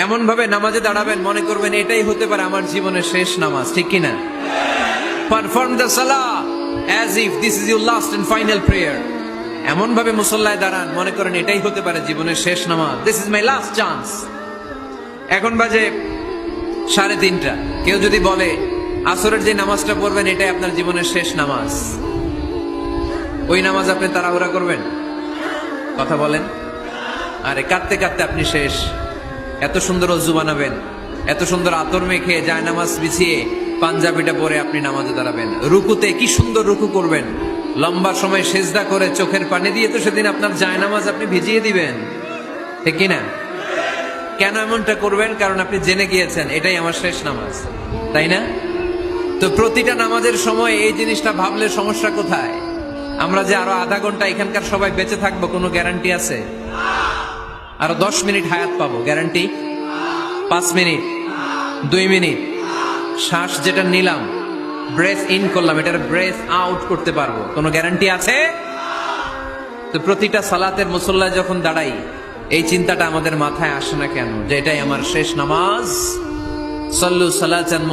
এমন ভাবে নামাজে দাঁড়াবেন মনে করবেন এটাই হতে পারে আমার জীবনের শেষ নামাজ, ঠিক কিনা? পারফর্ম দ্য সালাহ as if this is your last and final prayer. এমন ভাবে মুসল্লায় দাঁড়ান মনে করেন এটাই হতে পারে জীবনের শেষ নামাজ, this is my last chance. এখন বাজে 3:30। কেউ যদি বলে আসরের যে নামাজটা পড়বেন এটাই আপনার জীবনের শেষ নামাজ, ওই নামাজ আপনি তাড়াহুড়া করবেন? কথা বলেন। আরে কাঁদতে কাঁদতে আপনি শেষ। এত সুন্দর অজু বানাবেন, এত সুন্দর আতর মেখে যায় নামাজ বিছিয়ে পাঞ্জাবিটা পরে আপনি নামাজে দাঁড়াবেন। রুকুতে কি সুন্দর রুকু করবেন, লম্বা সময় সেজদা করে চোখের পানি দিয়ে তো সেদিন আপনার যায় নামাজ আপনি ভিজিয়ে দিবেন, ঠিক কিনা? কেন এমনটা করবেন? কারণ আপনি জেনে গিয়েছেন এটাই আমার শেষ নামাজ, তাই না? তো প্রতিটা নামাজের সময় এই জিনিসটা ভাবলে সমস্যা কোথায়? আমরা যে আরো আধা ঘন্টা এখানকার সবাই বেঁচে থাকবো কোনো গ্যারান্টি আছে? আরো 10 মিনিট হায়াত পাবো, গ্যারান্টি? 5 মিনিট, 2 মিনিট, শ্বাস যেটা নিলাম, ব্রেথ ইন করলাম, এটার ব্রেথ আউট করতে পারবো, কোনো গ্যারান্টি আছে? তো প্রতিটা সালাতের মুসল্লায় যখন দাঁড়াই এই চিন্তাটা আমাদের মাথায় আসে না কেন যে এটাই আমার শেষ নামাজ? সাল্লু সালাতান